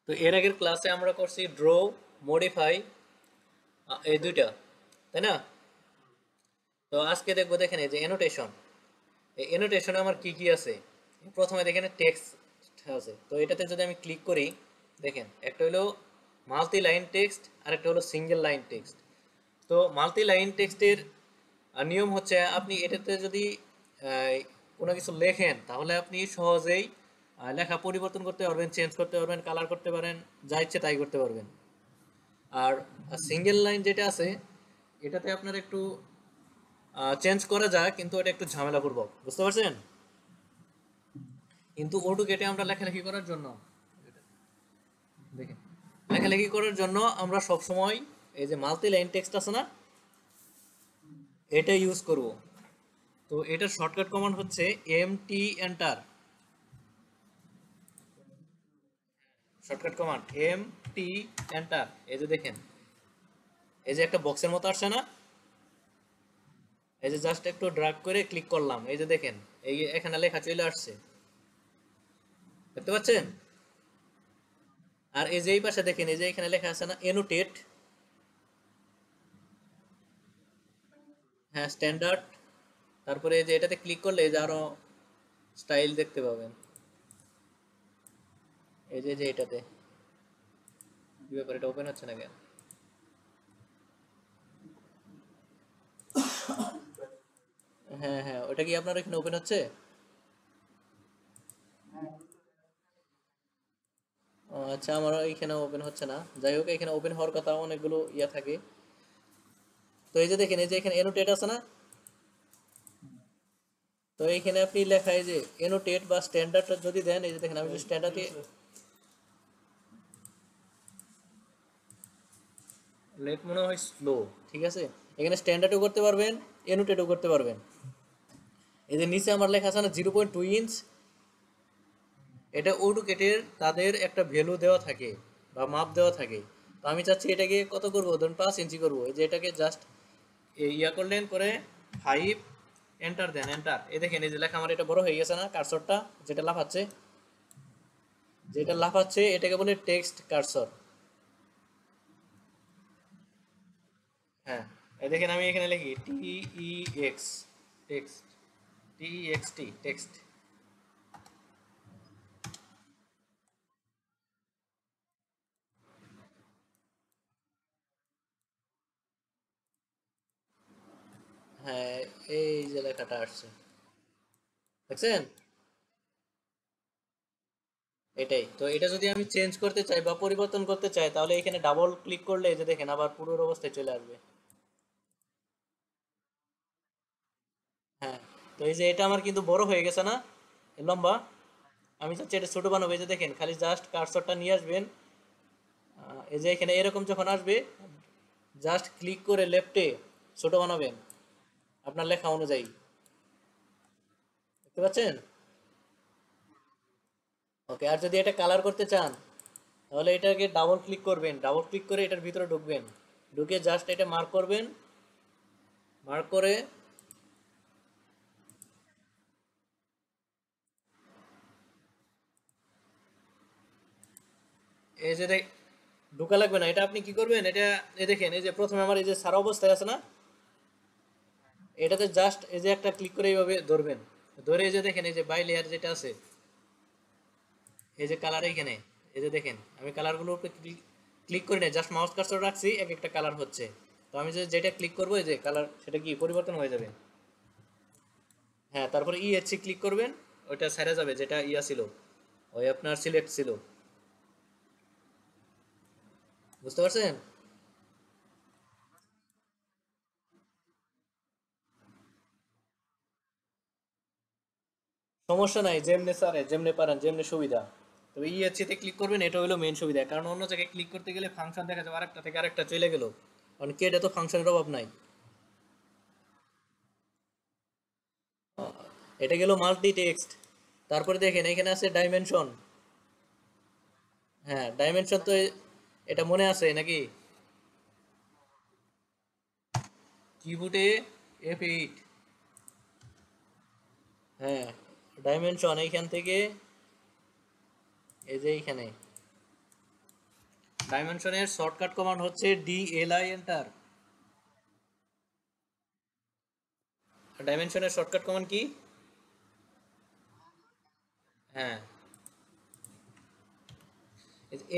তো এর আগের ক্লাসে আমরা করছি ড্র, মডিফাই, এই দুইটা, তাই না? তো আজকে দেখবো, দেখেন এই যে এনোটেশন। এই এনোটেশনে আমার কি কি আছে। প্রথমে দেখেন টেক্সট আছে, তো এটাতে যদি আমি ক্লিক করি, দেখেন একটা হলো মাল্টি লাইন টেক্সট আর একটা হলো সিঙ্গেল লাইন টেক্সট। তো মাল্টি লাইন টেক্সটের নিয়ম হচ্ছে আপনি এটাতে যদি আহ, কোনো কিছু লেখেন তাহলে আপনি সহজেই লেখা পরিবর্তন করতে পারবেন, চেঞ্জ করতে পারবেন, কালার করতে পারেন, যা ইচ্ছে তাই করতে পারবেন। আর সিঙ্গেল লাইন যেটা আছে এটাতে আপনার একটু চেঞ্জ করা যায়, কিন্তু এটা একটু ঝামেলাপূর্বক, বুঝতে পারছেন? কিন্তু ওটু কেটে আমরা লেখালেখি করার জন্য, দেখেন, লেখালেখি করার জন্য আমরা সব সময় এই যে মাল্টি লাইন টেক্সট আছে না, এটা ইউজ করব। তো এটার শর্টকাট কমান্ড হচ্ছে mt enter. Shortcut command mt enter. এই যে দেখেন, এই যে একটা বক্সের মতো আসছে না, এই যে জাস্ট একটু ড্র্যাগ করে ক্লিক করলাম, এই যে দেখেন, এই এখানে লেখা চলে আসছে, দেখতে পাচ্ছেন? আর এই যে এই পাশে দেখেন, এই যে এখানে লেখা আছে না এনোটেট। হ্যাঁ, স্ট্যান্ডার্ড। তারপরে এই যে এটাতে ক্লিক করলে এই যে আরো স্টাইল দেখতে পাবেন, এই যে এটাতে। কি ব্যাপার, এটা ওপেন হচ্ছে না কেন? হ্যাঁ হ্যাঁ, ওটা কি আপনার এখানে ওপেন হচ্ছে? ও আচ্ছা, আমার এখানে ওপেন হচ্ছে না। যাই হোক, এখানে ওপেন হওয়ার কথা, অনেকগুলো ইয়া থাকে। তো এই যে দেখেন, এই যে এখানে এনোটেট আছে না, তো এইখানে আপনি লেখা এই যে এনোটেট বা স্ট্যান্ডার্ড যদি দেন, এই যে দেখেন আমি স্ট্যান্ডার্ডে, নেট মনে হয় স্লো। ঠিক আছে, এখানে স্ট্যান্ডার্ডও করতে পারবেন, এনোটেটও করতে পারবেন। এই যে নিচে আমার লেখা আছে না 0.2 ইঞ্চ, এটা অটোক্যাডের তাদের একটা ভ্যালু দেওয়া থাকে বা মাপ দেওয়া থাকে। তো আমি চাচ্ছি এটাকে কত করবো, ধরুন 5 ইঞ্চি করবো। এই যে এটাকে জাস্ট ইয়া করলেন, করে 5, এন্টার দেন, এন্টার। এই দেখেন, এই যে লেখা আমার এটা বড় হয়ে গেছে না, কার্সরটা যেটা লাফাচ্ছে, যেটা লাফাচ্ছে এটাকে বলে টেক্সট কার্সর। হ্যাঁ, এই দেখেন আমি এখানে লিখি TEX, টেক্সট, TEXT, টেক্সট। হ্যাঁ, এই যে লেখাটা আসছে, দেখছেন? এটাই তো। এটা যদি আমি চেঞ্জ করতে চাই বা পরিবর্তন করতে চাই, তাহলে এখানে ডাবল ক্লিক করলে এই যে দেখেন আবার পুরোর অবস্থায় চলে আসবে। হ্যাঁ, তো এই যে এটা আমার কিন্তু বড় হয়ে গেছে না, এ লম্বা। আমি চাচ্ছি এটা ছোট বানাবো। এই যে দেখেন, খালি জাস্ট কার্সরটা নিয়ে আসবেন, এই যে এখানে এরকম যখন আসবে, জাস্ট ক্লিক করে লেফটে ছোট বানাবেন আপনার লেখা অনুযায়ী, দেখতে পাচ্ছেন? ওকে, আর যদি এটা কালার করতে চান, তাহলে এটাকে ডাবল ক্লিক করবেন, ডাবল ক্লিক করে এটার ভিতরে ঢুকবেন, ঢুকে জাস্ট এটা মার্ক করবেন, মার্ক করে এই যে ঢোকা লাগবে না। এটা আপনি কি করবেন, এটা এই দেখেন, এই যে প্রথমে আমার এই যে সারা অবস্থায় আছে না, এটাতে জাস্ট এই যে একটা ক্লিক করে এইভাবে ধরবেন, ধরে এই যে দেখেন, এই যে বাই লেয়ার যেটা আছে, এই যে কালার এইখানে, এই যে দেখেন আমি কালারগুলোর উপরে ক্লিক করি না, জাস্ট মাউস কার্সর রাখছি, এক একটা কালার হচ্ছে। তো আমি যেটা ক্লিক করবো, এই যে কালার, সেটা কি পরিবর্তন হয়ে যাবে। হ্যাঁ, তারপরে ESC ক্লিক করবেন, ওইটা ছেড়ে যাবে যেটা ইয়া ছিল, ওই আপনার সিলেক্ট ছিল, বুঝতে পারছেন? সমস্যা নাই, যেমনে স্যারে, যেমনে পারেন, যেমনে সুবিধা। তবে ESC তে ক্লিক করবেন, এটা হলো মেইন সুবিধা। কারণ অন্য জায়গায় ক্লিক করতে গেলে ফাংশন দেখা যাবে আরেকটা থেকে আরেকটা চলে গেল, কারণ কি এটা তো ফাংশনের অভাব নাই। এটা গেল মাল্টি টেক্সট। তারপরে দেখেন এখানে আছে ডাইমেনশন। হ্যাঁ, ডাইমেনশন তো এটা মনে আছে নাকি? কিবোর্ডে F8। হ্যাঁ, ডাইমেনশন এইখান থেকে, এই যে এইখানে ডাইমেনশনের শর্টকাট কমান্ড হচ্ছে DLI এন্টার। ডাইমেনশনের শর্টকাট কমান্ড কি? হ্যাঁ,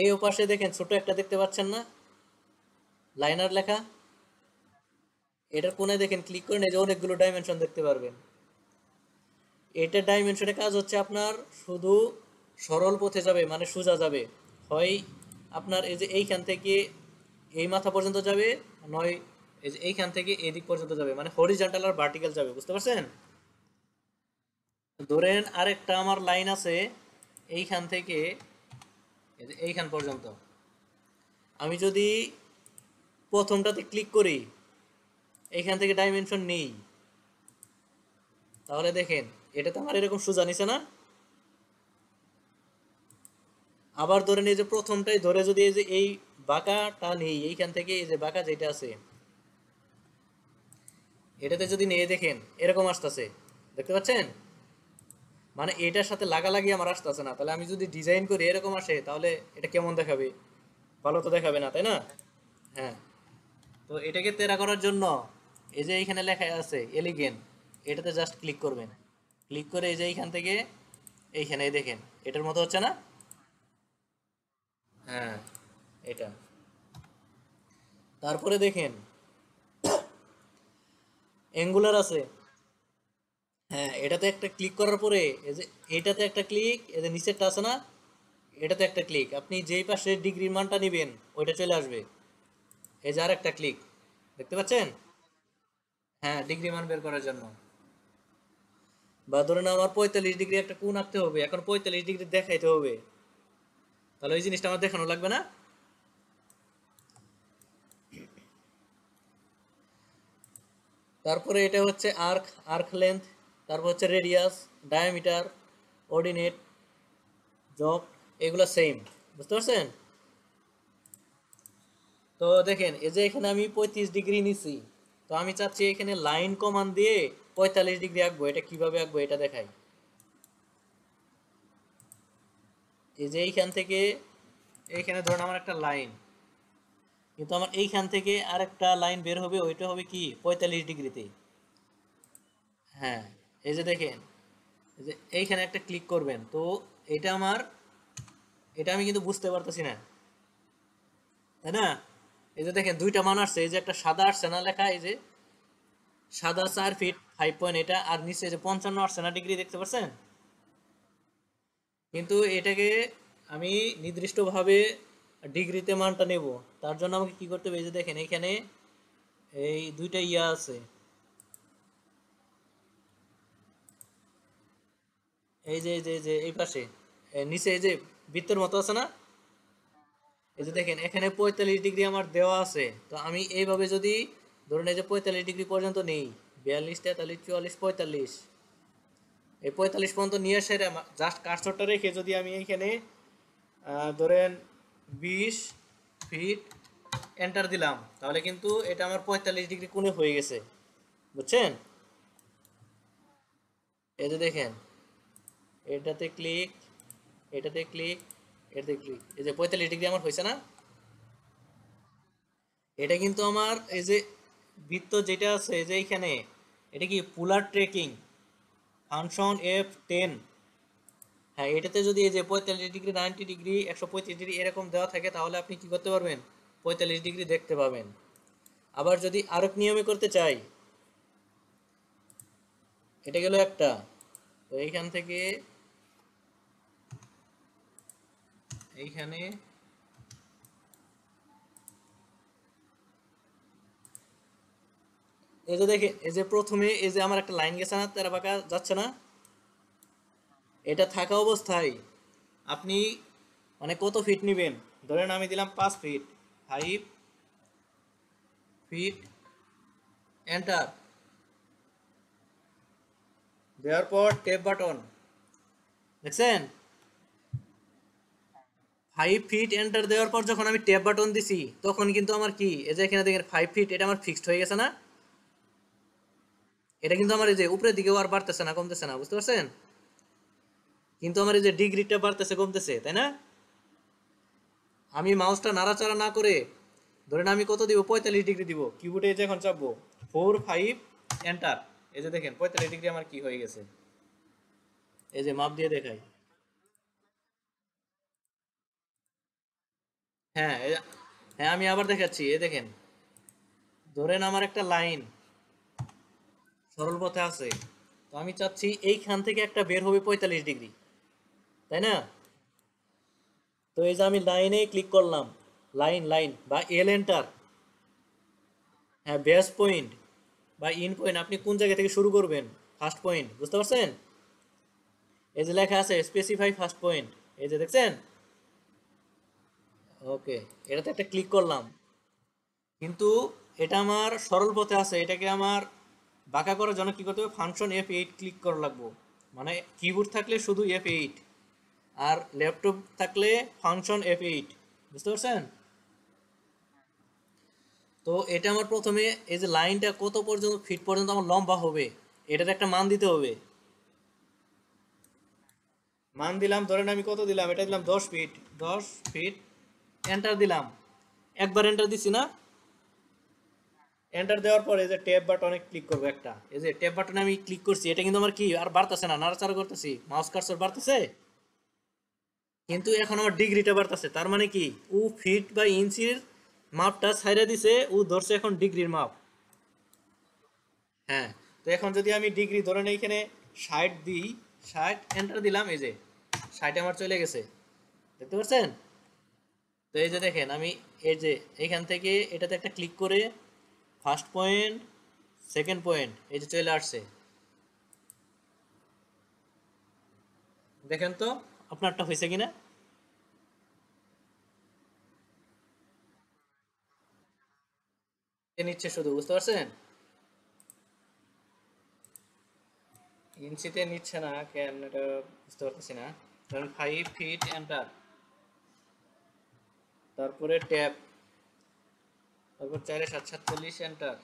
এই ওপাশে দেখেন ছোট একটা দেখতে পাচ্ছেন না, লাইনার লেখা, এটার কোণে দেখেন ক্লিক করেন, এই যে অনেকগুলো ডাইমেনশন দেখতে পারবেন। এটা ডাইমেনশনের কাজ হচ্ছে আপনার শুধু সরল পথে যাবে, মানে সোজা যাবে, হয় আপনার এই যে এইখান থেকে এই মাথা পর্যন্ত যাবে, নয় এই যে এইখান থেকে এই দিক পর্যন্ত যাবে, মানে হরিজন্টাল আর ভার্টিক্যাল যাবে, বুঝতে পারছেন? ধরেন আরেকটা আমার লাইন আছে এইখান থেকে এই যে এইখান পর্যন্ত, আমি যদি প্রথমটাতে ক্লিক করি, এইখান থেকে ডাইমেনশন নেই, তাহলে দেখেন এটা তো আমার এরকম সোজা নিছে না। আবার ধরেন এই যে প্রথমটাই ধরে যদি এই যে এই বাঁকাটা নেই, এইখান থেকে এই যে বাঁকা যেটা আছে এটাতে যদি নিয়ে দেখেন এরকম আসতেছে, দেখতে পাচ্ছেন? মানে এটার সাথে লাগালাগি আমার আসতেছে না, তাহলে আমি যদি ডিজাইন করি এরকম আসে, তাহলে এটা কেমন দেখাবে? ভালো তো দেখাবে না, তাই না? হ্যাঁ, তো এটাকে তেরা করার জন্য এই যে এইখানে লেখা আছে এলিগেন, এটাতে জাস্ট ক্লিক করবেন, ক্লিক করে এই যে এইখান থেকে এইখানে দেখেন এটার মতো হচ্ছে না। হ্যাঁ, এটা। তারপরে দেখেন অ্যাঙ্গুলার আছে। হ্যাঁ, এটাতে একটা ক্লিক করার পরে এই যে এটাতে একটা ক্লিক, এই যে নিচেরটা আছে না, এটাতে একটা ক্লিক, আপনি যেই পাশে ডিগ্রির মানটা নেবেন ওইটা চলে আসবে। এই যে আর একটা ক্লিক, দেখতে পাচ্ছেন? হ্যাঁ, ডিগ্রি মান বের করার জন্য। বা ধরেন আমার 45 ডিগ্রি একটা কোণ আঁকতে হবে, এখন 45 ডিগ্রি দেখাইতে হবে, তাহলে ওই জিনিসটা আমার দেখানো লাগবে না। তারপরে এটা হচ্ছে আর্ক, আর্ক লেন্থ, তারপর হচ্ছে রেডিয়াস, ডায়ামিটার, অর্ডিনেট, জব, এগুলো সেম, বুঝতে পারছেন? তো দেখেন এই যে এখানে আমি 35 ডিগ্রি নিছি, তো আমি চাচ্ছি এখানে লাইন কমান্ড দিয়ে 45 ডিগ্রি আঁকবো, এটা কিভাবে আঁকবো এটা দেখাই। এই যে এইখান থেকে এইখানে ধরুন আমার একটা লাইন, কিন্তু আমার এইখান থেকে আরেকটা লাইন বের হবে, ওইটা হবে কি 45 ডিগ্রিতে। হ্যাঁ, এই যে দেখেন এই যে এইখানে একটা ক্লিক করবেন, তো এটা আমার, এটা আমি কিন্তু বুঝতে পারতেছি না, তাই না? এই যে দেখেন দুইটা মান আসছে, এই যে একটা সাদা আসছে না লেখা, এই যে সাদা 4 ফিট 5 পয়েন্ট এটা, আর নিচে যে 55 আসছে না ডিগ্রি, দেখতে পাচ্ছেন? কিন্তু এটাকে আমি নির্দিষ্টভাবে ডিগ্রিতে মানটা নেব, তার জন্য আমাকে কি করতে হবে, এই যে দেখেন এখানে এই দুইটা ইয়া আছে, এই যে এই পাশে নিচে এই যে বৃত্তের মতো আছে না, এই যে দেখেন এখানে 45 ডিগ্রি আমার দেওয়া আছে, তো আমি এইভাবে যদি ধরুন এই যে 45 ডিগ্রি পর্যন্ত নেই, 42, 43, 44, 45, এই 45 পর্যন্ত নিয়ে এসে জাস্ট কার্সরটা রেখে যদি আমি এইখানে ধরেন 20 ফিট এন্টার দিলাম, তাহলে কিন্তু এটা আমার 45 ডিগ্রি কোণে হয়ে গেছে, বুঝছেন? এই যে দেখেন এটাতে ক্লিক, এটাতে ক্লিক, এটাতে ক্লিক, এই যে 45 ডিগ্রি আমার হয়েছে না। এটা কিন্তু আমার এই যে বৃত্ত যেটা আছে এই যে এইখানে, এটা কি পুলার ট্রেকিং ফাংশন F10। হ্যাঁ, এটাতে যদি এই যে 45 ডিগ্রি, 90 ডিগ্রি, 135 ডিগ্রি এরকম দেওয়া থাকে, তাহলে আপনি কি করতে পারবেন, 45 ডিগ্রি দেখতে পাবেন। আবার যদি আরেক নিয়মে করতে চাই, এটা গেল একটা, তো এইখান থেকে এইখানে এই যে দেখে এই যে প্রথমে এই যে আমার একটা লাইন গেছে না, তেরা বাঁকা যাচ্ছে না, এটা থাকা অবস্থায় আপনি মানে কত ফিট নেবেন, ধরেন আমি দিলাম 5 ফিট, 5 ফিট এন্টার দেওয়ার পর ট্যাব বাটন, দেখছেন? 5 ফিট এন্টার দেওয়ার পর যখন আমি ট্যাব বাটন দিছি, তখন কিন্তু আমার কি এই যে এখানে দেখেন 5 ফিট, এটা আমার ফিক্সড হয়ে গেছে না। এটা কিন্তু আমার এই যে উপরের দিকেও আর বাড়তেছে না, কমতেছে না, বুঝতে পারছেন? কিন্তু আমার এই যে ডিগ্রিটা বাড়তেছে কমতেছে, তাই না? আমি মাউসটা নাড়াচাড়া না করে ধরেন আমি কত দিব, 45 ডিগ্রি দিব। কিবোর্ডে এই যে এখন চাপবো 4 5 এন্টার। এই যে দেখেন 45 ডিগ্রি আমার কি হয়ে গেছে, এই যে মাপ দিয়ে দেখাই। হ্যাঁ হ্যাঁ আমি আবার দেখাচ্ছি, এই দেখেন ধরেন আমার একটা লাইন সরল পথে আছে, তো আমি চাচ্ছি এইখান থেকে একটা বের হবে 45 ডিগ্রি, তাই না? তো এই যে আমি লাইনে ক্লিক করলাম, লাইন লাইন বা এল এন্টার। হ্যাঁ বেস পয়েন্ট বা ইন পয়েন্ট, আপনি কোন জায়গা থেকে শুরু করবেন, ফার্স্ট পয়েন্ট, বুঝতে পারছেন? এই যে লেখা আছে স্পেসিফাই ফার্স্ট পয়েন্ট, এই যে দেখছেন। ওকে, এটাতে একটা ক্লিক করলাম, কিন্তু এটা আমার সরল পথে আছে, এটাকে আমার বাঁকা করার জন্য কি করতে হবে, ফাংশন F8 ক্লিক করা লাগবে। মানে কিবোর্ড থাকলে শুধু F8, আর ল্যাপটপ থাকলে ফাংশন F8, বুঝতে পারছেন? তো এটা আমার প্রথমে এই যে লাইনটা কত পর্যন্ত ফিট পর্যন্ত আমার লম্বা হবে, এটার একটা মান দিতে হবে। মান দিলাম, ধরেন আমি কত দিলাম, এটা দিলাম 10 ফিট, 10 ফিট, এন্টার দিলাম। একবার এন্টার দিছি না? এন্টার দেওয়ার পরে যে ট্যাব বাটনে ক্লিক করবো একটা, এই যে ট্যাব বাটনে আমি ক্লিক করছি, এটা কিন্তু আমার কি আর বাড়তেছে না, নাড়াচাড়া করতেছি, মাউস কার্সর বাড়তেছে, কিন্তু এখন আমার ডিগ্রিটা বাড়তেছে। তার মানে কি, ও ফিট বা ইঞ্চির মাপটা ছাইড়া দিছে, ও ধরছে এখন ডিগ্রির মাপ। হ্যাঁ, তো এখন যদি আমি ডিগ্রি ধরেন এইখানে 60 দিই, 60 এন্টার দিলাম, এই যে 60 আমার চলে গেছে, দেখতে পাচ্ছেন? তো এই যে দেখেন আমি এই যে এইখান থেকে এটাতে একটা ক্লিক করে ফার্স্ট পয়েন্ট, সেকেন্ড পয়েন্ট, এই যে চলে আসছে, দেখেন তো আপনারটা হয়েছে কিনা। এ নিচ্ছে শুধু, বুঝতে পারছেন? ইঞ্চিতে নিচ্ছে না কেন, এটা বুঝতে পারতেছি না। ধরেন 5 ফিট এন্টার, তারপরে ট্যাব, তারপর 4 7 47 এন্টার।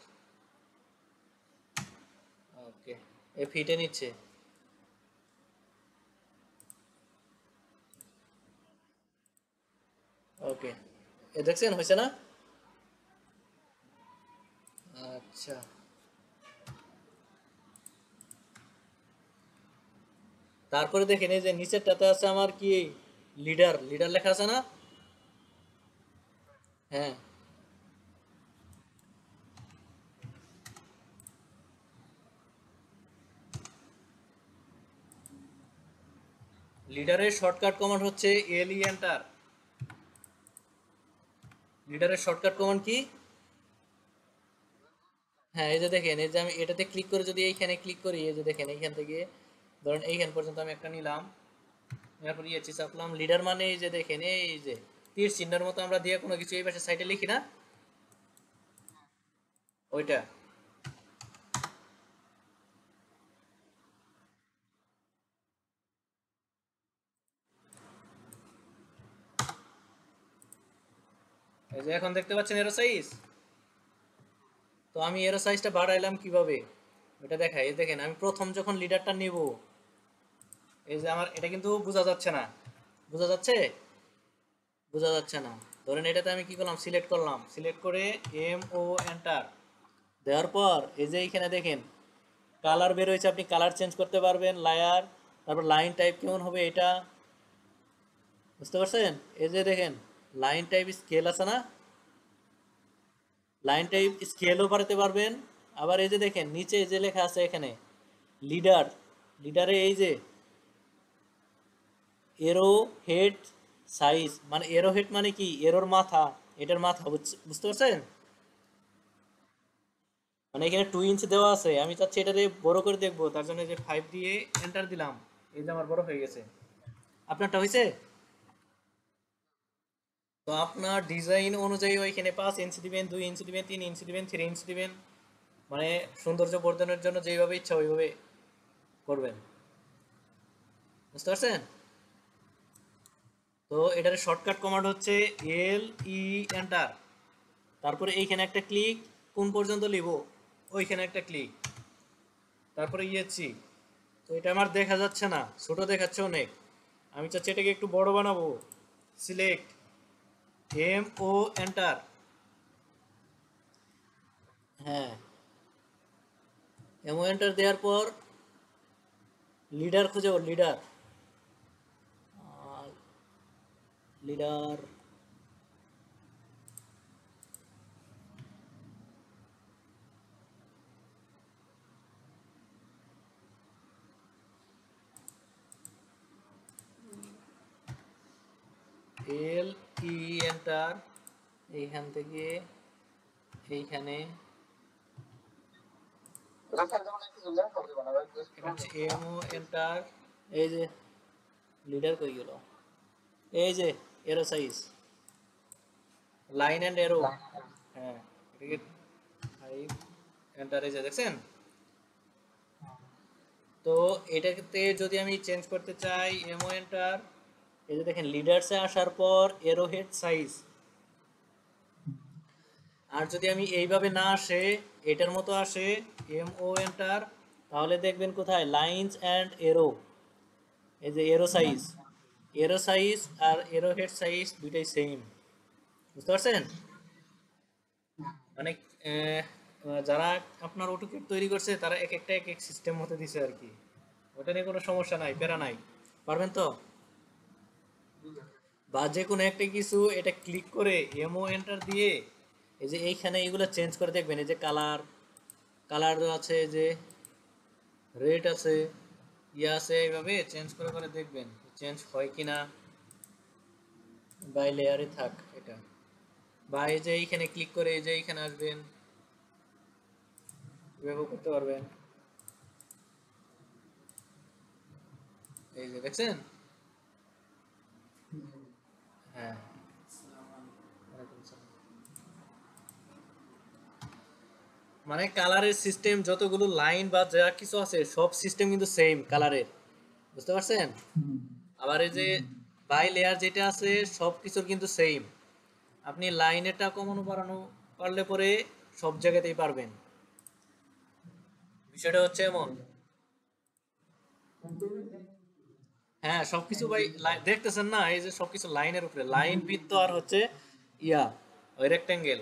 ওকে, এ ফিটে নিচ্ছে। ওকে, এ দেখছেন হয়েছে না? আচ্ছা, তারপরে দেখেন এই যে নিচেরটাতে আছে আমার কি, লিডার, লিডার লেখা আছে না? হ্যাঁ, লিডারের শর্টকাট কমান্ড হচ্ছে এল ই এন্টার। লিডারের শর্টকাট কমান্ড কি? হ্যাঁ এই যে দেখেন, এই যে আমি এটাতে ক্লিক করে যদি এইখানে ক্লিক করি, এই যে দেখেন এইখান থেকে ধরেন এইখান পর্যন্ত আমি একটা নিলাম, এরপর ইয়ে চাপলাম, লিডার মানে এই যে দেখেন এই যে তীর চিহ্নের মতো আমরা দিয়ে কোনো কিছু এই পাশে সাইডে লিখি না, ওইটা। এই যে এখন দেখতে পাচ্ছেন এরো সাইজ। তো আমি এরো সাইজটা বাড়াইলাম কিভাবে, ওটা দেখাই। এই দেখেন আমি প্রথম যখন লিডারটা নিব, এই যে আমার এটা কিন্তু বোঝা যাচ্ছে না, বোঝা যাচ্ছে? বোঝা যাচ্ছে না। ধরেন এটাতে আমি কি করলাম, সিলেক্ট করলাম, সিলেক্ট করে এম ও এন্টার দেওয়ার পর এই যে এইখানে দেখেন কালার বের হয়েছে, আপনি কালার চেঞ্জ করতে পারবেন, লায়ার, তারপর লাইন টাইপ কেমন হবে এটা, বুঝতে পারছেন? এই যে দেখেন লাইন টাইপ স্কেল আছে না, লাইন টাইপ স্কেলও বাড়াতে পারবেন। আবার এই যে দেখেন নিচে এই যে লেখা আছে এখানে লিডার, লিডারে এই যে এরো হেড সাইজ, মানে এরো হেড মানে কি, এরোর মাথা, এটার মাথা, বুঝতে পারছেন? মানে এখানে 2 ইঞ্চ দেওয়া আছে, আমি চাচ্ছি এটারে বড় করে দেখবো, তার জন্য যে 5 দিয়ে এন্টার দিলাম, এই যে আমার বড় হয়ে গেছে। আপনারটা হয়েছে? তো আপনার ডিজাইন অনুযায়ী ওইখানে 5 ইঞ্চি দিবেন, 2 ইঞ্চি দিবেন, 3 ইঞ্চি দিবেন, 3 ইঞ্চি দিবেন, মানে সৌন্দর্য বর্ধনের জন্য যেভাবে ইচ্ছা ওইভাবে করবেন, বুঝতে পারছেন? তো এটার শর্টকাট কমান্ড হচ্ছে এল ই এন্টার, তারপরে এইখানে একটা ক্লিক, কোন পর্যন্ত লিখব ওইখানে একটা ক্লিক, তারপরে ইয়েছি। তো এটা আমার দেখা যাচ্ছে না, ছোট দেখাচ্ছে অনেক, আমি চাচ্ছি এটাকে একটু বড় বানাবো, সিলেক্ট, এম ও এন্টার, হ্যাঁ এম ও এন্টার দেওয়ার পর লিডার খুঁজে, লিডার লিডার এল ই এন্টার, এইখান থেকে এইখানে এম ও এন্টার, এই যে লিডার কই গেল, এই যে এরো সাইজ লাইন এন্ড এরো, হ্যাঁ এটাকে ফাইভ এন্টার, এই যে দেখছেন। তো এটাতে যদি আমি চেঞ্জ করতে চাই এমও এন্টার, এই যে দেখেন লিডার্সে আসার পর এরো হেড সাইজ, আর যদি আমি এইভাবে না আসে এটার মতো আসে এম ও এন্টার, তাহলে দেখবেন কোথায় লাইনস অ্যান্ড এরো, এই যে এরো সাইজ, এরো সাইজ আর এরো হেড সাইজ দুইটাই সেম, বুঝতে পারছেন? মানে যারা আপনার অটোক্যাড তৈরি করছে তারা এক একটা এক এক সিস্টেম মতো দিছে আর কি, ওটা নিয়ে কোনো সমস্যা নাই, প্যারা নাই, পারবেন তো। বা যে কোনো একটা কিছু এটা ক্লিক করে এমও এন্টার দিয়ে এই যে এইখানে এগুলো চেঞ্জ করে দেখবেন, এই যে কালার, কালার আছে, এই যে রেড আছে, ইয়ে আছে, এইভাবে চেঞ্জ করে করে দেখবেন চেঞ্জ হয় কিনা, বাই লেয়ারে থাক এটা, বা এই যে এইখানে ক্লিক করে এই যে এইখানে আসবেন, ব্যবহার করতে পারবেন, এই যে দেখছেন। হ্যাঁ ওয়ালাইকুম আসসালাম। মানে কালারের সিস্টেম যতগুলো লাইন বা যা কিছু আছে সব সিস্টেম কিন্তু সেম কালারের, বুঝতে পারছেন? আবার এই যে বাই লেয়ার যেটা আছে সব কিছুর কিন্তু সেম, আপনি লাইনেরটা কমানো বাড়ানো পারলে পরে সব জায়গাতেই পারবেন, বিষয়টা হচ্ছে এমন। হ্যাঁ সবকিছু ভাই দেখতেছেন না, এই যে সবকিছু লাইনের উপরে, লাইন বৃত্ত আর হচ্ছে ইয়া ওই রেক্টেঙ্গেল।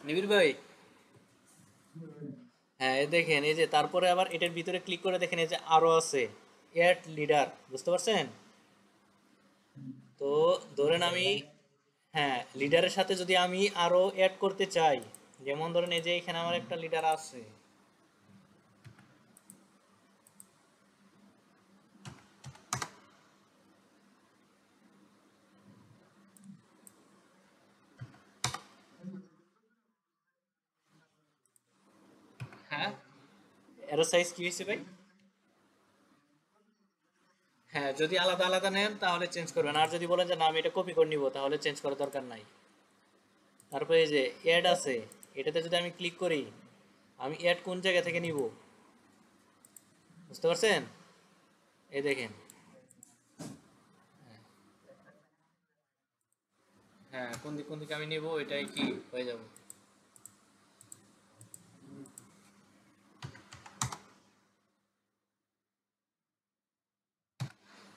নিবিড় ভাই, হ্যাঁ এই দেখেন এই যে তারপরে আবার এটার ভিতরে ক্লিক করে দেখেন এই যে আরো আছে অ্যাড লিডার, বুঝতে পারছেন? তো ধরেন আমি, হ্যাঁ লিডারের সাথে যদি আমি আরো অ্যাড করতে চাই, যেমন ধরেন এই যে এখানে আমার একটা লিডার আছে, হ্যাঁ এর সাইজ কি হয়েছে ভাই? হ্যাঁ যদি আলাদা আলাদা নেন তাহলে চেঞ্জ করবেন, আর যদি বলেন যে না আমি এটা কপি করে নিব তাহলে চেঞ্জ করার দরকার নাই। তারপরে এই যে অ্যাড আছে, এটাতে যদি আমি ক্লিক করি, আমি অ্যাড কোন জায়গা থেকে নিব, বুঝতে পারছেন? এই দেখেন, হ্যাঁ কোন দিকে আমি নিব এটাই কি হয়ে যাব।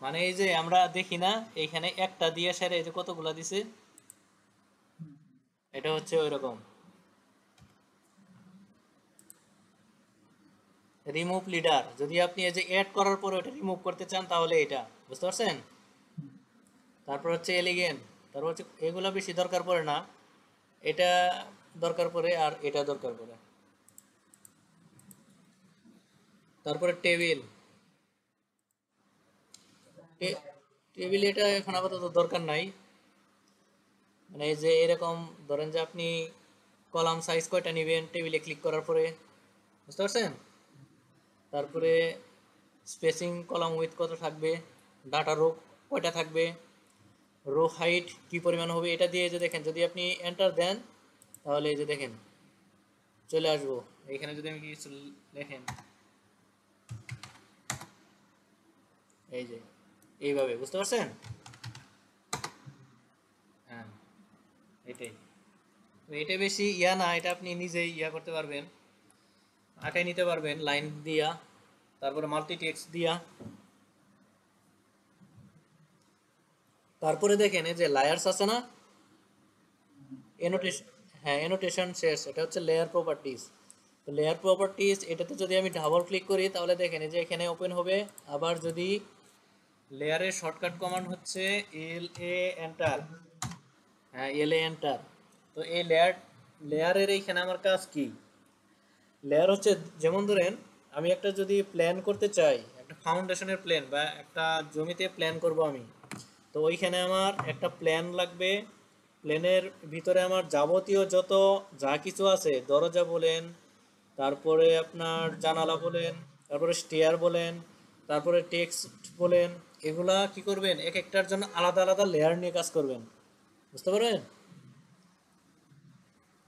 মানে এই যে আমরা দেখি না এইখানে একটা দিয়ে সেরে এই যে কতগুলা দিছে, এটা হচ্ছে ওই রকম রিমুভ লিডার, যদি আপনি এই যে অ্যাড করার পর ওটা রিমুভ করতে চান তাহলে এটা, বুঝতে পারছেন? তারপর হচ্ছে এলিগেন্ট, তারপর হচ্ছে এগুলো বেশি দরকার পড়ে না, এটা দরকার পড়ে আর এটা দরকার পড়ে। তারপরে টেবিল, টেবিল এটা এখন আপাতত দরকার নাই, মানে এই যে এরকম ধরেন যে আপনি কলাম সাইজ কয়টা নেবেন টেবিলে ক্লিক করার পরে, বুঝতে পারছেন? তারপরে স্পেসিং কলাম উইথ কত থাকবে, ডাটা রো কয়টা থাকবে, রো হাইট কি পরিমাণ হবে, এটা দিয়ে যে দেখেন যদি আপনি এন্টার দেন তাহলে এই যে দেখেন চলে আসবো, এইখানে যদি আমি কিছু লেখেন এই যে এইভাবে, বুঝতে পারছেন? হ্যাঁ এটাই, তো এটা বেশি ইয়া না, এটা আপনি নিজেই ইয়া করতে পারবেন, আঁকাই নিতে পারবেন লাইন দিয়া, তারপরে মাল্টি টেক্সট দিয়া, তারপরে দেখেন এই যে লেয়ার্স আছে না, এনোটেশন, হ্যাঁ এনোটেশন শেষ, এটা হচ্ছে লেয়ার প্রপার্টিজ। তো লেয়ার প্রপার্টিজ এটাতে যদি আমি ডাবল ক্লিক করি তাহলে দেখেন এই যে এখানে ওপেন হবে। আবার যদি লেয়ারের শর্টকাট কমান্ড হচ্ছে এল এ এন্টার, হ্যাঁ এল এ এন্টার। তো এই লেয়ারের এইখানে আমার কাজ কি, লেয়ার হচ্ছে যেমন ধরেন আমি একটা যদি প্ল্যান করতে চাই, একটা ফাউন্ডেশনের প্ল্যান বা একটা জমিতে প্ল্যান করব আমি, তো ওইখানে আমার একটা প্ল্যান লাগবে। প্ল্যানের ভিতরে আমার যাবতীয় যত যা কিছু আছে, দরজা বলেন, তারপরে আপনার জানালা বলেন, তারপরে স্টেয়ার বলেন, তারপরে টেক্সট বলেন, এগুলা কি করবেন এক একটার জন্য আলাদা আলাদা লেয়ার নিয়ে কাজ করবেন। বুঝতে পারবেন?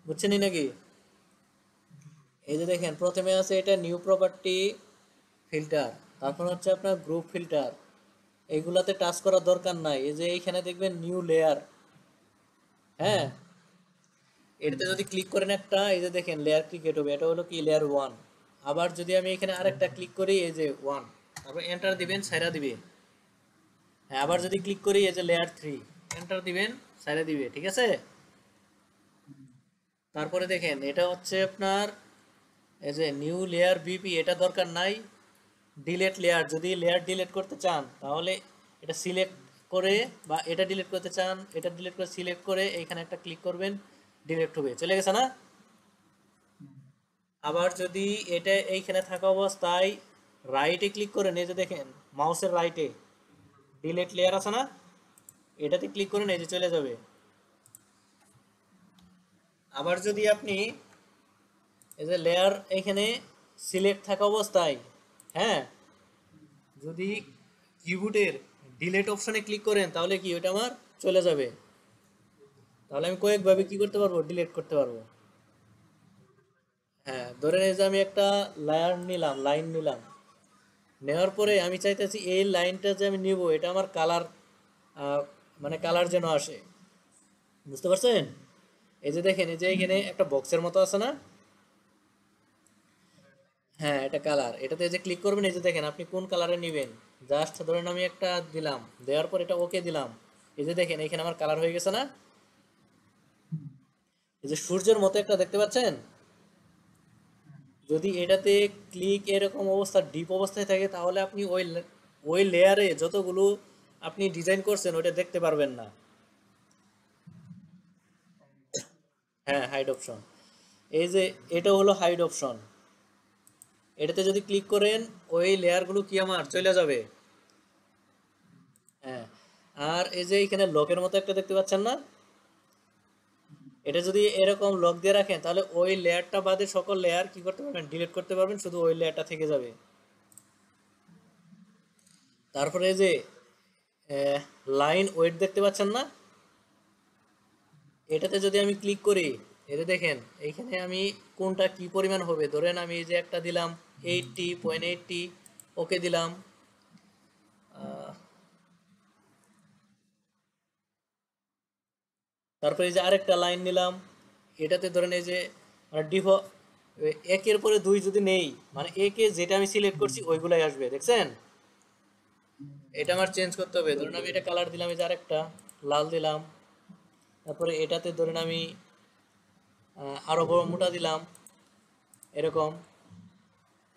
বুঝছেনই নাকি? এই যে দেখেন প্রথমে আছে এটা নিউ প্রপার্টি ফিল্টার, তারপর হচ্ছে আপনার গ্রুপ ফিল্টার, এইগুলাতে টাচ করার দরকার নাই। এই যে এইখানে দেখবেন নিউ লেয়ার, হ্যাঁ এটাতে যদি ক্লিক করেন একটা, এই যে দেখেন লেয়ার ক্রিয়েট হবে, এটা হলো কি লেয়ার 1। আবার যদি আমি এখানে আরেকটা ক্লিক করি, এই যে 1, তারপর এন্টার দিবেন, ছাইরা দিবে। হ্যাঁ আবার যদি ক্লিক করি এই যে লেয়ার 3, এন্টার দিবেন, ছাইরা দিবে, ঠিক আছে। তারপরে দেখেন এটা হচ্ছে আপনার এই যে নিউ লেয়ার বিপি, এটা দরকার নাই। ডিলেট লেয়ার, যদি লেয়ার ডিলিট করতে চান তাহলে এটা সিলেক্ট করে, বা এটা ডিলিট করতে চান এটা ডিলিট করে সিলেক্ট করে এইখানে একটা ক্লিক করবেন, ডিলিট হবে, চলে গেছে না। আবার যদি এটা এইখানে থাকা অবস্থায় রাইটে ক্লিক করেন, এই যে দেখেন মাউসের রাইটে ডিলিট লেয়ার আছে না, এটাতে ক্লিক করেন, এই যে চলে যাবে। আবার যদি আপনি এই যে লেয়ার এইখানে সিলেক্ট থাকা অবস্থায়, হ্যাঁ যদি কিবোর্ডের ডিলিট অপশনে ক্লিক করেন তাহলে কি ওটা আমার চলে যাবে। তাহলে আমি কয়েকভাবে কি করতে পারবো, ডিলিট করতে পারবো। হ্যাঁ ধরেন এই যে আমি একটা লেয়ার নিলাম, লাইন নিলাম, নেওয়ার পরে আমি চাইতেছি এই লাইনটা যে আমি নিব এটা আমার কালার, মানে কালার যেন আসে। বুঝতে পারছেন? এই যে দেখেন এই যে এখানে একটা বক্সের মতো আছে না, হ্যাঁ এটা কালার, এটাতে এই যে ক্লিক করবেন, এই যে দেখেন আপনি কোন কালারে নেবেন। জাস্ট ধরেন আমি একটা দিলাম, দেওয়ার পর এটা ওকে দিলাম, এই যে দেখেন এখানে আমার কালার হয়ে গেছে না। এই যে সূর্যের মতো একটা দেখতে পাচ্ছেন, যদি এটাতে ক্লিক এরকম অবস্থা ডিপ অবস্থায় থাকে তাহলে আপনি ওই লেয়ারে যতগুলো আপনি ডিজাইন করছেন ওটা দেখতে পারবেন না। হ্যাঁ হাইড অপশন, এই যে এটা হলো হাইড অপশন, এটাতে যদি ক্লিক করেন ওই লেয়ারগুলো কি আমার চলে যাবে। হ্যাঁ আর এই যে এখানে লকের মতো একটা দেখতে পাচ্ছেন না, এটা যদি এরকম লক দিয়ে রাখেন তাহলে ওই লেয়ারটা বাদে সকল লেয়ার কি করতে পারবেন, ডিলিট করতে পারবেন, শুধু ওই লেয়ারটা থেকে যাবে। তারপরে এই যে লাইন ওয়েট দেখতে পাচ্ছেন না, এটাতে যদি আমি ক্লিক করি, এটা দেখেন এইখানে আমি কোনটা কি পরিমাণ হবে, ধরেন আমি এই যে একটা দিলাম 80.80, ওকে দিলাম। তারপরে এই যে আরেকটা লাইন নিলাম, এটাতে ধরেন এই যে মানে একের পরে দুই যদি নেই, মানে একে যেটা আমি সিলেক্ট করছি ওইগুলাই আসবে, দেখছেন। এটা আমার চেঞ্জ করতে হবে, ধরুন আমি এটা কালার দিলাম, এই যে আরেকটা লাল দিলাম, তারপরে এটাতে ধরেন আমি আরো বড় মোটা দিলাম, এরকম।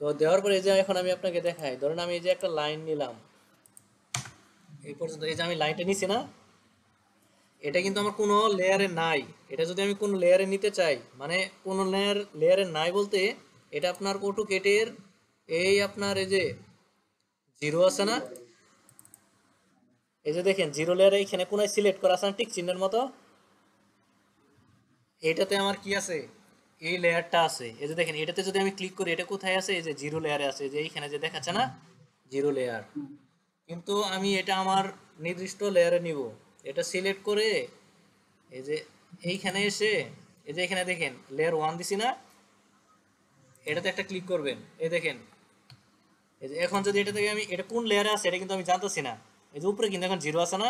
তো দেওয়ার পরে এই যে এখন আমি আপনাকে দেখাই, ধরেন আমি এই যে একটা লাইন নিলাম এই পর্যন্ত, এই যে আমি লাইনটা নিছি না, এটা কিন্তু আমার কোনো লেয়ারে নাই। এটা যদি আমি কোনো লেয়ারে নিতে চাই, মানে কোনো লেয়ারে নাই বলতে, এটা আপনার অটোকেটের এই আপনার এই যে জিরো আছে না, এই যে দেখেন জিরো লেয়ারে এইখানে কোনায় সিলেক্ট করা আছে না টিক চিহ্নের মতো, এটাতে আমার কি আছে, এই লেয়ারটা আছে। এই যে দেখেন এটাতে যদি আমি ক্লিক করি, এটা কোথায় আছে, এই যে জিরো লেয়ারে আছে, যে এইখানে যে দেখাচ্ছে না জিরো লেয়ার। কিন্তু আমি এটা আমার নির্দিষ্ট লেয়ারে নিব, এটা সিলেক্ট করে এই যে এইখানে এসে এই যে এখানে দেখেন লেয়ার 1 দিছি না, এটাতে একটা ক্লিক করবেন, এই দেখেন এই যে এখন যদি এটা থেকে আমি এটা কোন লেয়ারে আছে এটা কিন্তু আমি জানতেছি না, এই যে উপরে কিন্তু এখন জিরো আছে না,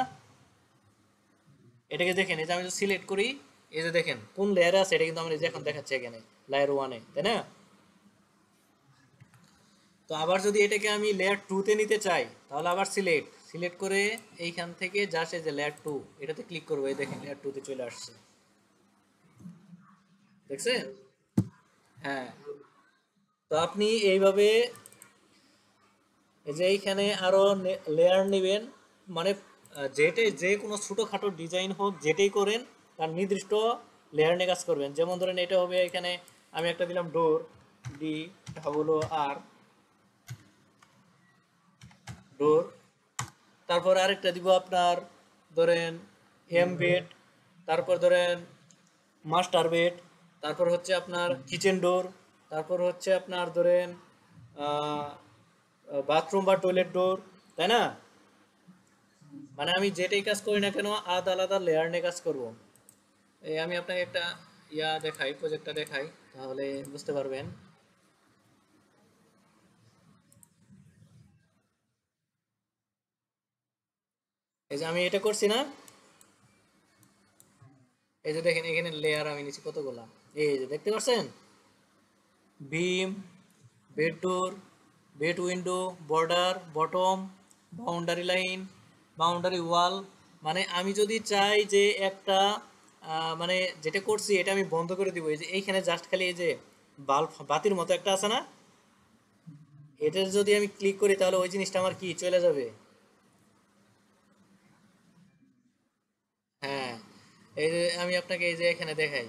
এটাকে দেখেন এই যে আমি যদি সিলেক্ট করি, এই যে দেখেন কোন লেয়ারে আছে এটা কিন্তু আমার এই যে এখন দেখাচ্ছে এখানে লেয়ার 1-এ, তাই না। তো আবার যদি এটাকে আমি লেয়ার 2 তে নিতে চাই তাহলে আবার সিলেক্ট সিলেক্ট করে এইখান থেকে জাস্ট এই যে লেয়ার 2 এটাতে ক্লিক করবো, এই দেখেন লেয়ার 2 তে চলে আসছে, দেখছেন? হ্যাঁ। তো আপনি এইভাবে এই যে এইখানে আরো লেয়ার নেবেন, মানে যেটাই যে কোনো ছোটোখাটো ডিজাইন হোক যেটাই করেন তার নির্দিষ্ট লেয়ার নিয়ে কাজ করবেন। যেমন ধরেন এটা হবে এখানে আমি একটা দিলাম ডোর, ডি হলো আর ডোর, তারপর আরেকটা দিব আপনার ধরেন এম বেড, তারপর ধরেন মাস্টার বেড, তারপর হচ্ছে আপনার কিচেন ডোর, তারপর হচ্ছে আপনার ধরেন বাথরুম বা টয়লেট ডোর, তাই না? মানে আমি যেটাই কাজ করি না কেন আলাদা আলাদা লেয়ার নিয়ে কাজ করব। এই আমি আপনাকে একটা দেখাই, প্রজেক্টটা দেখাই, তাহলে বুঝতে পারবেন। এই যে আমি এটা করছি না, এই যে দেখেন এখানে লেয়ার আমি নিচ্ছি কতগুলা, এই যে দেখতে পাচ্ছেন, beam, bed door, bed window, border, bottom, boundary line, boundary wall. মানে আমি যদি চাই যে একটা মানে যেটা করছি এটা আমি বন্ধ করে দিব, এই যে এইখানে জাস্ট খালি এই যে বাল্ব বাতির মতো একটা আছে না, এটা যদি আমি ক্লিক করি তাহলে ওই জিনিসটা আমার কি চলে যাবে। হ্যাঁ, এই যে আমি আপনাকে এই যে এখানে দেখাই,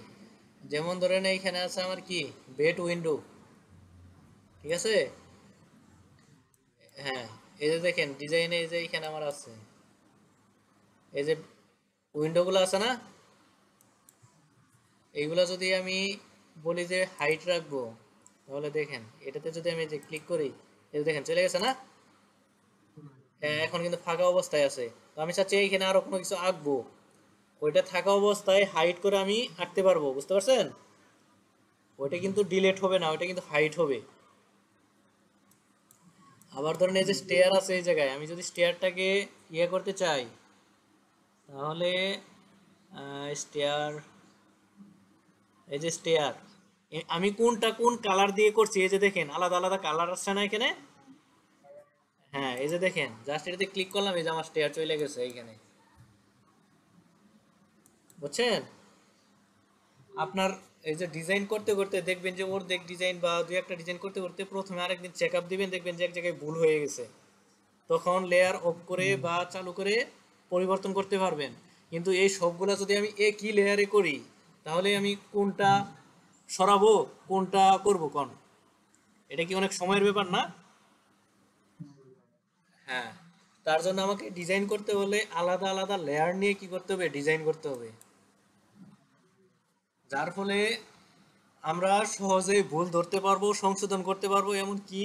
যেমন ধরেন এইখানে আছে আমার কি বেড উইন্ডো, ঠিক আছে? হ্যাঁ, এই যে দেখেন ডিজাইনে এই যে এইখানে আমার আছে এই যে উইন্ডোগুলো আছে না, এইগুলা যদি আমি বলি যে হাইট রাখবো তাহলে দেখেন এটাতে যদি আমি যে ক্লিক করি, এই যে দেখেন চলে গেছে না? হ্যাঁ, এখন কিন্তু ফাঁকা অবস্থায় আছে। তো আমি চাচ্ছি এইখানে আরো কোনো কিছু আঁকবো, ওইটা থাকা অবস্থায় হাইট করে আমি আঁকতে পারবো, বুঝতে পারছেন? ওইটা কিন্তু ডিলেট হবে না, ওইটা কিন্তু হাইট হবে। আবার ধরেন এই যে স্টেয়ার আছে এই জায়গায়, আমি যদি স্টেয়ারটাকে করতে চাই তাহলে স্টেয়ার, এই যে স্টেয়ার আমি কোনটা কোন কালার দিয়ে করছি, এই যে দেখেন আলাদা আলাদা কালার আসছে না এখানে? হ্যাঁ, এই যে দেখেন জাস্ট এটাতে ক্লিক করলাম, এই যে আমার স্টেয়ার চলে গেছে এইখানে, বুঝছেন? আপনার এই যে ডিজাইন করতে করতে দেখবেন যে ওর দেখ ডিজাইন বা দুই একটা ডিজাইন করতে করতে প্রথমে আরেকদিন চেক আপ দিবেন, দেখবেন যে এক জায়গায় ভুল হয়ে গেছে, তখন লেয়ার অফ করে বা চালু করে পরিবর্তন করতে পারবেন। কিন্তু এই সবগুলা যদি আমি একই লেয়ারে করি তাহলে আমি কোনটা সরাবো কোনটা করব কোন, এটা কি অনেক সময়ের ব্যাপার না? হ্যাঁ, তার জন্য আমাকে ডিজাইন করতে হলে আলাদা আলাদা লেয়ার নিয়ে কি করতে হবে, ডিজাইন করতে হবে। যার ফলে আমরা সহজেই ভুল ধরতে পারবো, সংশোধন করতে পারবো, এমনকি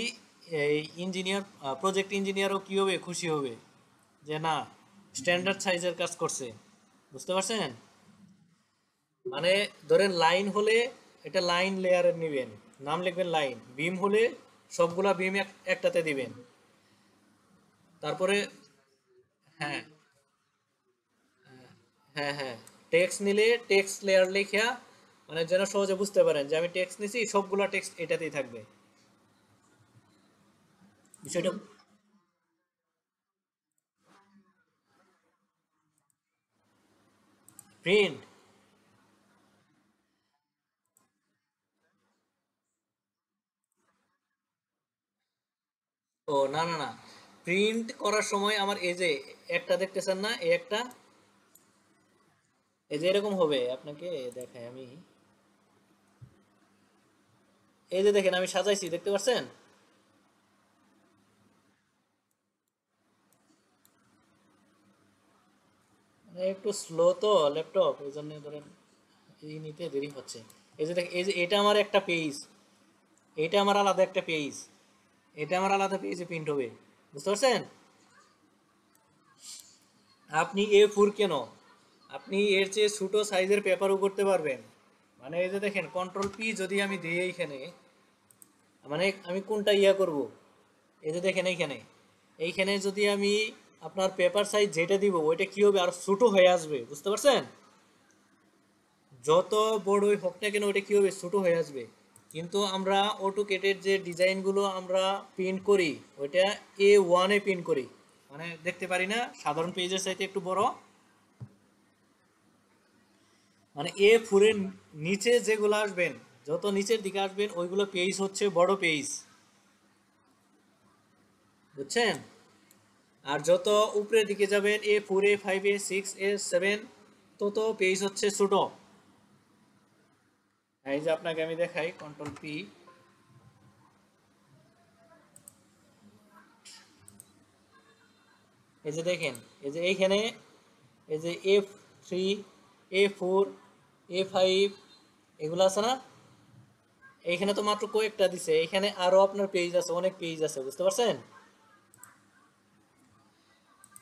এই ইঞ্জিনিয়ার, প্রজেক্ট ইঞ্জিনিয়ারও কি হবে, খুশি হবে যে না স্ট্যান্ডার্ড সাইজের কাজ করছে, বুঝতে পারছেন? মানে ধরেন লাইন হলে এটা লাইন লেয়ারের নেবেন, নাম লিখবেন লাইন, বিম হলে সবগুলা বিম একটাতে দিবেন, তারপরে হ্যাঁ, হ্যাঁ, হ্যাঁ, টেক্সট নিলে টেক্সট লেয়ার লেখা, মানে যেন সহজে বুঝতে পারেন যে আমি টেক্সট নিছি, সবগুলা টেক্সট এটাতেই থাকবে, বিষয়টা। প্রিন্ট, ও না না না, প্রিন্ট করার সময় আমার এই যে একটা দেখতেছেন না, এই একটা এই যে এরকম হবে, আপনাকে দেখাই আমি, এই যে দেখেন আমি সাজাইছি, দেখতে পাচ্ছেন? মানে একটু স্লো তো ল্যাপটপ, এই জন্য ধরেন এই নিতে দেরি হচ্ছে। এই যে দেখ, এই যে এটা আমার একটা পেজ, এটা আমার আলাদা একটা পেজ, এটা আমার আলাদা পেজে প্রিন্ট হবে, বুঝতে পারছেন? আপনি A4 কেন, আপনি এর চেয়ে ছোট সাইজের পেপারও করতে পারবেন। মানে এই যে দেখেন কন্ট্রোল P যদি আমি দিই এইখানে, মানে আমি কোনটা করব, এই যে দেখেন এইখানে, এইখানে যদি আমি আপনার পেপার সাইজ যেটা দিব ওইটা কি হবে আর ছোট হয়ে আসবে, বুঝতে পারছেন? যত বড়ই হোক না কেন ওইটা কি হবে, ছোট হয়ে আসবে। কিন্তু আমরা অটোকেটের যে ডিজাইনগুলো আমরা প্রিন্ট করি ওইটা A1 এ প্রিন্ট করি, মানে দেখতে পারি না সাধারণ পেজের চাইতে একটু বড়, মানে A4 এর নিচে যেগুলো আসবেন, যত নিচের দিকে আসবেন ওইগুলো পেজ হচ্ছে বড় পেজ, বুঝছেন? আর যত উপরের দিকে যাবেন A4 A5 A6 A7 তত পেজ হচ্ছে ছোট। এই যে আপনাকে আমি দেখাই, Ctrl+P, এই যে দেখেন, এই যে এইখানে এই যে A3 A4 A5 এগুলো আছে না, এইখানে তো মাত্র কয়েকটা দিছে, এখানে আরো আপনার পেজ আছে, অনেক পেজ আছে, বুঝতে পারছেন?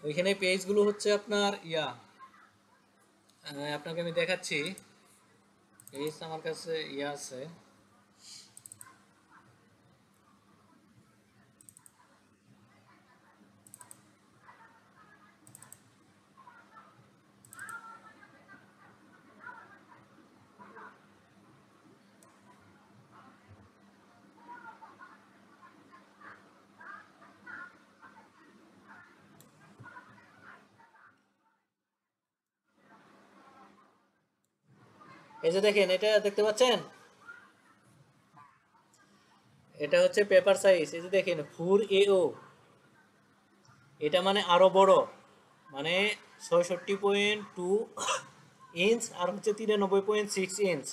ওইখানে পেজগুলো হচ্ছে আপনার আপনাকে আমি দেখাচ্ছি, পেজ আমার কাছে আছে। এই যে দেখেন, এটা দেখতে পাচ্ছেন, এটা হচ্ছে পেপার সাইজ, এই যে দেখেন 4AO, এটা মানে আরো বড়, মানে 66.2 ইঞ্চ আর হচ্ছে 93.6 ইঞ্চ,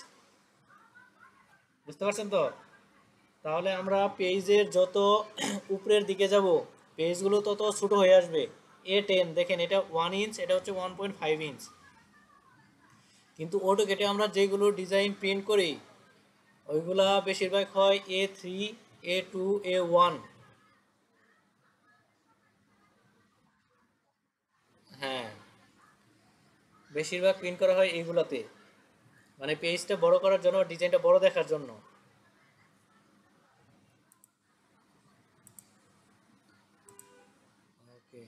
বুঝতে পারছেন তো? তাহলে আমরা পেজের যত উপরের দিকে যাব পেজগুলো তত ছোট হয়ে আসবে। A10 দেখেন, এটা 1 ইঞ্চ, এটা হচ্ছে 1.5 ইঞ্চ। কিন্তু অটোকেটে আমরা যেগুলো ডিজাইন প্রিন্ট করি ওইগুলা বেশিরভাগ হয় A3 A2 A1। হ্যাঁ, বেশিরভাগ প্রিন্ট করা হয় এইগুলাতে, মানে পেজটা বড় করার জন্য, ডিজাইনটা বড় দেখার জন্য। ওকে,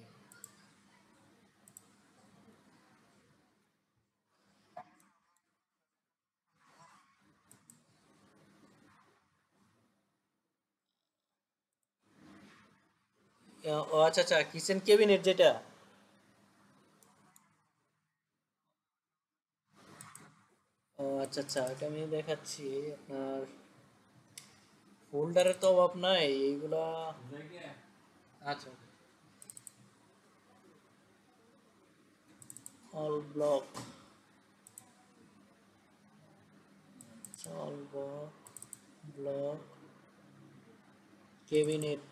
ও আচ্ছা আচ্ছা, কিচেন ক্যাবিনেট যেটা, ও আচ্ছা আচ্ছা, এটা আমি দেখাচ্ছি আপনার। ফোল্ডারের তো অভাব নাই এইগুলা। আচ্ছা, all block, all block, block cabinet,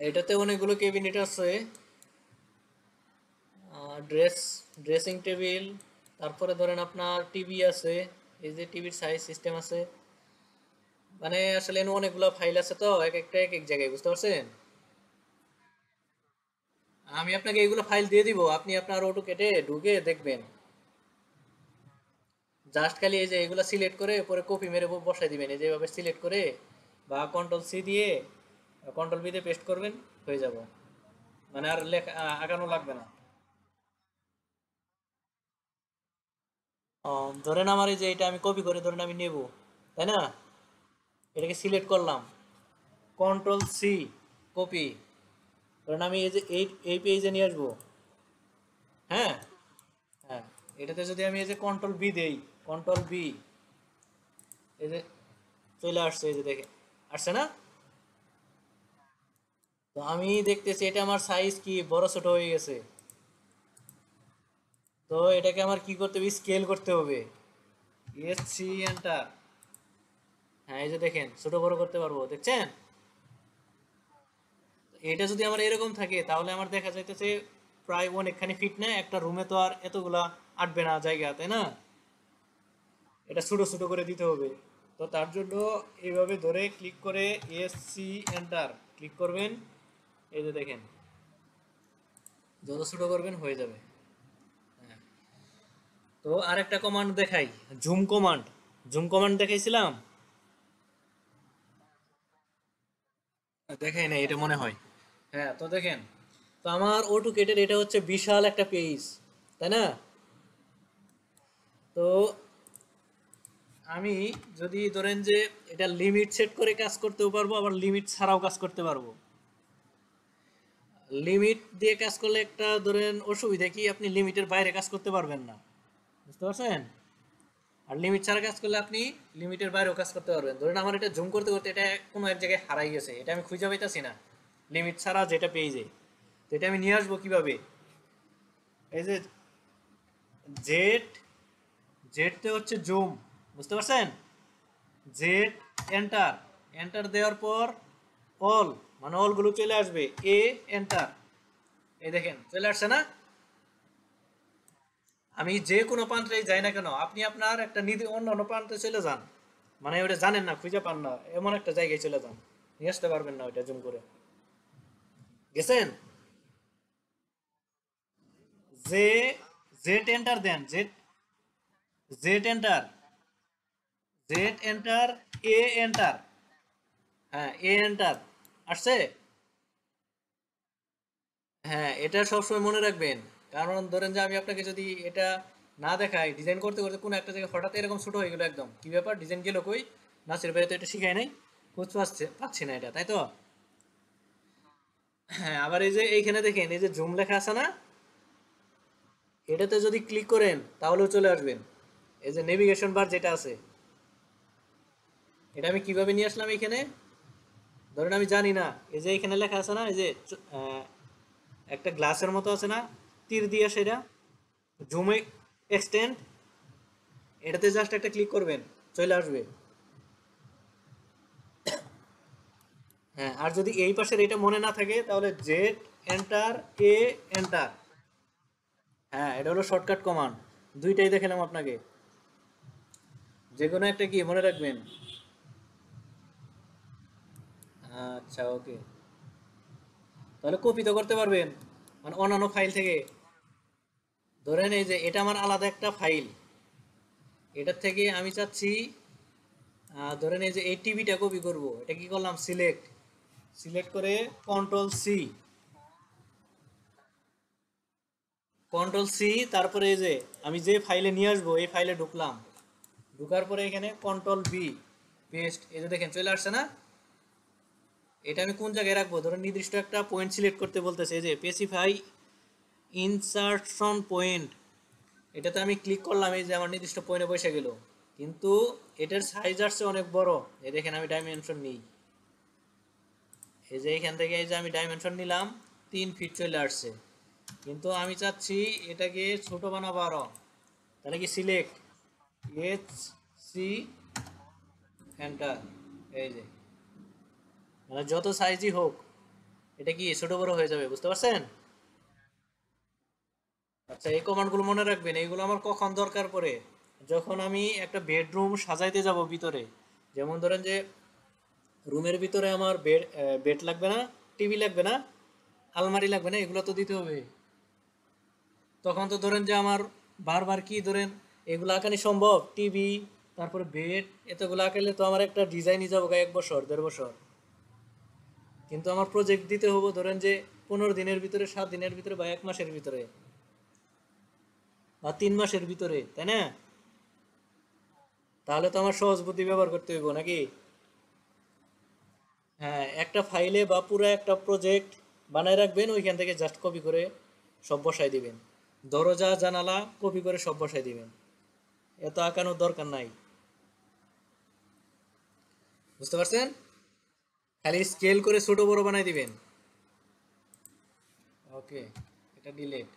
এটাতে অনেকগুলো ক্যাবিনেট আছে। ড্রেসিং টেবিল, তারপরে ধরেন আপনার টিভি আছে, এই যে টিভির সাইজ সিস্টেম আছে, মানে আসলে এনে অনেকগুলো ফাইল আছে, তো এক একটা এক এক জায়গায়, বুঝতে পারছেন? আমি আপনাকে এইগুলো ফাইল দিয়ে দিব, আপনি আপনার অটো কেটে ঢুকে দেখবেন। জাস্ট খালি এই যে এগুলো সিলেক্ট করে পরে কপি মেরে বসাই দিবেন, এই যে এভাবে সিলেক্ট করে, বা Ctrl+C দিয়ে Ctrl+V দিয়ে পেস্ট করবেন, হয়ে যাব। মানে আর লেখা আগানো লাগবে না। ধরেন আমার এই যে এটা আমি কপি করে ধরেন আমি নেব, তাই না? এটাকে সিলেক্ট করলাম, Ctrl+C, কপি, ধরেন আমি এই যে এই পেজে নিয়ে আসবো। হ্যাঁ, হ্যাঁ, এটাতে যদি আমি এই যে Ctrl+V দেই, Ctrl+V, এই যে চলে আসছে, এই যে দেখে আসছে না? তো আমি দেখতেছি এটা আমার সাইজ কি বড় ছোট হয়ে গেছে, তো এটাকে আমার কি করতে হবে, স্কেল করতে হবে। সি এন্টার, হ্যাঁ, এই যে দেখেন ছোট বড় করতে পারবো, দেখছেন? এটা যদি আমার এরকম থাকে তাহলে আমার দেখা যাইতেছে প্রায় অনেকখানি ফিট না, একটা রুমে তো আর এতগুলা আটবে না জায়গা, তাই না? এটা ছোট ছোট করে দিতে হবে। তো তার জন্য এইভাবে ধরে ক্লিক করে সি এন্টার ক্লিক করবেন, এই যে দেখেন যত ছোট করবেন হয়ে যাবে। হ্যাঁ। তো আরেকটা কমান্ড দেখাই, জুম কমান্ড। জুম কমান্ড দেখাইছিলাম। দেখাই না এটা মনে হয়। হ্যাঁ, তো দেখেন, তো আমার অটোকেটের এটা হচ্ছে বিশাল একটা পেজ, তাই না? তো আমি যদি ধরেন যে এটা লিমিট সেট করে কাজ করতেও পারবো, আবার লিমিট ছাড়াও কাজ করতে পারবো। লিমিট দিয়ে কাজ করলে একটা ধরেন অসুবিধা কি, আপনি লিমিটের বাইরে কাজ করতে পারবেন না, বুঝতে পারছেন? আর লিমিট ছাড়া কাজ করলে আপনি লিমিটের বাইরেও কাজ করতে পারবেন। ধরেন আমার এটা জুম করতে করতে এটা কোনো এক জায়গায় হারাই গেছে, এটা আমি খুঁজে পাইতাছি না লিমিট ছাড়া যেটা পেয়ে, তো এটা আমি নিয়ে আসবো কিভাবে? এই যে জেড, জেডতে হচ্ছে জুম, বুঝতে পারছেন? জেড এন্টার, এন্টার দেওয়ার পর অল, মানে অলগুলো চলে আসবে, এ এন্টার, এই দেখেন চলে আসছে না? আমি যে কোনো প্রান্তে যাই না কেন, আপনি আপনার একটা অন্য অন্য প্রান্তে চলে যান, মানে ওটা জানেন না, খুঁজে পান না, এমন একটা জায়গায় চলে যান, নিয়ে আসতে পারবেন না ওইটা জুম করে। গেছেন? যে জেড এন্টার দেন, Z, Z enter, Z enter, A enter, হ্যাঁ এ এন্টার, আসছে? হ্যাঁ, এটা সবসময় মনে রাখবেন। কারণ ধরেন যে আমি আপনাকে যদি এটা না দেখাই, ডিজাইন করতে করতে কোনো একটা জায়গায় হঠাৎ এরকম ছোট হয়ে গেল একদম, কি ব্যাপার, ডিজাইন গেল কই, নাচের বাইরে তো এটা শিখাই নাই, খোঁজ পাচ্ছি না এটা, তাই তো? হ্যাঁ, আবার এই যে এইখানে দেখেন এই যে জুম লেখা আছে না, এটাতে যদি ক্লিক করেন তাহলেও চলে আসবেন। এই যে নেভিগেশন বার যেটা আছে, এটা আমি কিভাবে নিয়ে আসলাম এখানে? ধরেন আমি জানি না, এই যে এখানে লেখা আছে না, এই যে একটা গ্লাসের মতো আছে না, তীর দিয়ে সেটা জুমে এক্সটেন্ড, এটাতে জাস্ট একটা ক্লিক করবেন, চলে আসবে। হ্যাঁ, আর যদি এই পাশের এটা মনে না থাকে তাহলে জেড এন্টার, এ এন্টার, হ্যাঁ এটা হলো শর্টকাট কমান্ড, দুইটাই দেখালাম আপনাকে, যে কোনো একটা কি মনে রাখবেন। আচ্ছা ওকে, তাহলে কপি তো করতে পারবেন, মানে অন্যান্য ফাইল থেকে। ধরেন এই যে এটা আমার আলাদা একটা ফাইল, এটার থেকে আমি চাচ্ছি ধরেন এই যে এই টিভিটা কপি করব, এটা কি করলাম, সিলেক্ট, সিলেক্ট করে কন্ট্রোল সি, কন্ট্রোল সি, তারপরে এই যে আমি যে ফাইলে নিয়ে আসবো এই ফাইলে ঢুকলাম, ঢুকার পরে এখানে কন্ট্রোল বি, পেস্ট, এই যে দেখেন চলে আসছে না? এটা আমি কোন জায়গায় রাখবো, ধরুন নির্দিষ্ট একটা পয়েন্ট সিলেক্ট করতে বলতেছে, এই যে স্পেসিফাই ইনসার্টশন পয়েন্ট, এটাতে আমি ক্লিক করলাম, এই যে আমার নির্দিষ্ট পয়েন্টে বসে গেল, কিন্তু এটার সাইজ আসছে অনেক বড়, এই দেখেন আমি ডাইমেনশন নিই, এই যে এখান থেকে এই যে আমি ডাইমেনশন নিলাম, 3 ফিট চলে আসছে, কিন্তু আমি চাচ্ছি এটাকে ছোট বানাবো আরো, তাহলে কি সিলেক্ট, এইচ সি এন্টার, এই যে, মানে যত সাইজই হোক এটা কি ছোট বড় হয়ে যাবে, বুঝতে পারছেন? আচ্ছা, এই কমান্ডগুলো মনে রাখবেন, এইগুলো আমার কখন দরকার পড়ে, যখন আমি একটা বেডরুম সাজাইতে যাব ভিতরে, যেমন ধরেন যে রুমের ভিতরে আমার বেড, বেড লাগবে না, টিভি লাগবে না, আলমারি লাগবে না, এগুলো তো দিতে হবে। তখন তো ধরেন যে আমার বারবার কি ধরেন এগুলো আঁকানি সম্ভব, টিভি, তারপরে বেড, এতগুলো আঁকাইলে তো আমার একটা ডিজাইনই যাবো 1 বছর 1.5 বছর, কিন্তু আমার প্রজেক্ট দিতে হবে ধরেন যে 15 দিনের ভিতরে, 7 দিনের ভিতরে, বা 1 মাসের ভিতরে, বা 3 মাসের ভিতরে, তাই না? তাহলে তো আমার সহজ বুদ্ধি ব্যবহার করতে হইব নাকি? হ্যাঁ, একটা ফাইলে বা পুরো একটা প্রজেক্ট বানায় রাখবেন, ওইখান থেকে জাস্ট কপি করে সব বসাই দিবেন, দরজা জানালা কপি করে সব বসাই দিবেন, এত আঁকানোর দরকার নাই, বুঝতে পারছেন? খালি স্কেল করে ছোট বড় বানাই দিবেন। ওকে, এটা ডিলিট।